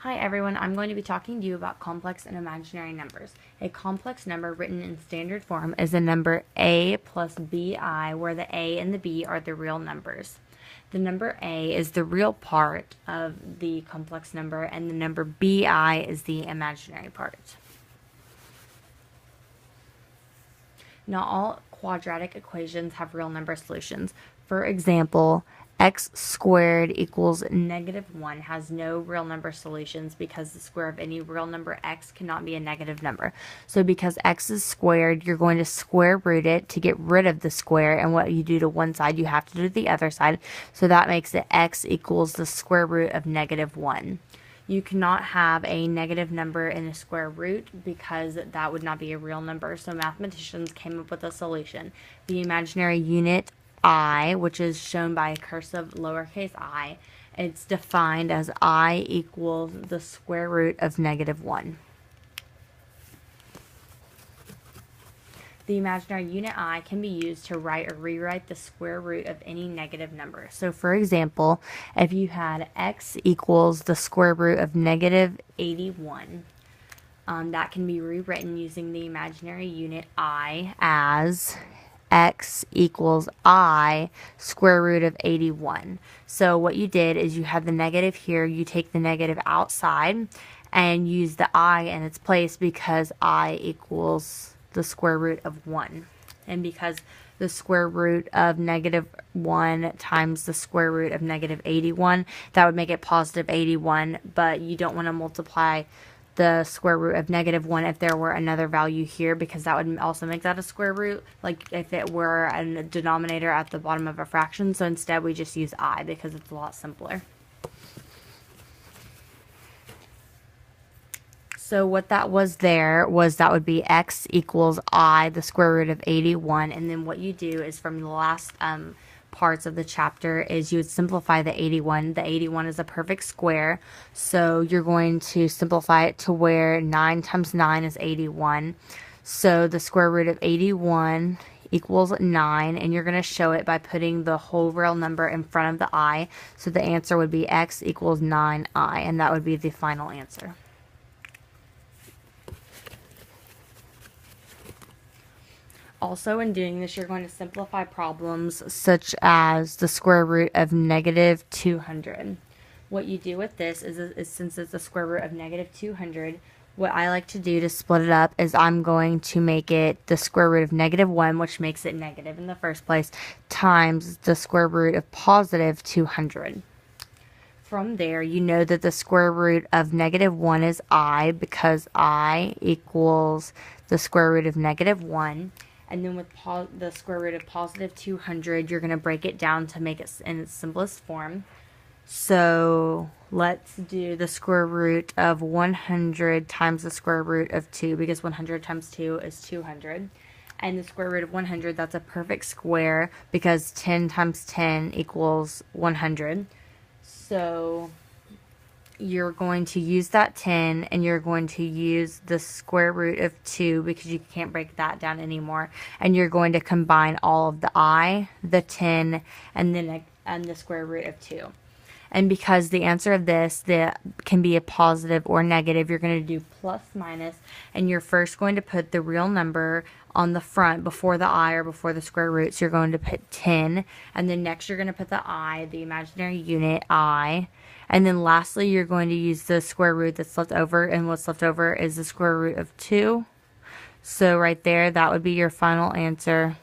Hi everyone, I'm going to be talking to you about complex and imaginary numbers. A complex number written in standard form is a number a plus bi, where the a and the b are the real numbers. The number a is the real part of the complex number, and the number bi is the imaginary part. Not all quadratic equations have real number solutions. For example, x squared equals -1 has no real number solutions because the square of any real number x cannot be a negative number. So because x is squared, you're going to square root it to get rid of the square, and what you do to one side, you have to do to the other side. So that makes it x equals the square root of -1. You cannot have a negative number in a square root because that would not be a real number. So mathematicians came up with a solution. The imaginary unit I, which is shown by a cursive lowercase I, it's defined as I equals the square root of -1. The imaginary unit I can be used to write or rewrite the square root of any negative number. So for example, if you had x equals the square root of -81, that can be rewritten using the imaginary unit I as x equals I square root of 81. So what you did is you had the negative here, you take the negative outside and use the I in its place because I equals the square root of 1. And because the square root of -1 times the square root of -81, that would make it positive 81, but you don't want to multiply the square root of -1 if there were another value here, because that would also make that a square root, like if it were a denominator at the bottom of a fraction. So instead we just use I because it's a lot simpler. So what that was there was that would be x equals I, the square root of 81. And then what you do is from the last parts of the chapter is you would simplify the 81. The 81 is a perfect square. So you're going to simplify it to where 9 times 9 is 81. So the square root of 81 equals 9, and you're going to show it by putting the whole real number in front of the I. So the answer would be x equals 9i, and that would be the final answer. Also, in doing this, you're going to simplify problems such as the square root of -200. What you do with this is since it's the square root of -200, what I like to do to split it up is I'm going to make it the square root of -1, which makes it negative in the first place, times the square root of positive 200. From there, you know that the square root of -1 is I, because I equals the square root of -1. And then with the square root of positive 200, you're going to break it down to make it in its simplest form. So let's do the square root of 100 times the square root of 2, because 100 times 2 is 200. And the square root of 100, that's a perfect square because 10 times 10 equals 100. So you're going to use that 10, and you're going to use the square root of 2 because you can't break that down anymore, and you're going to combine all of the I, the 10, and the square root of 2. And because the answer of this can be a positive or negative, you're going to do plus minus, and you're first going to put the real number on the front before the I or before the square root. So you're going to put 10, and then next you're going to put the I, the imaginary unit I, and then lastly you're going to use the square root that's left over, and what's left over is the square root of 2. So right there, that would be your final answer.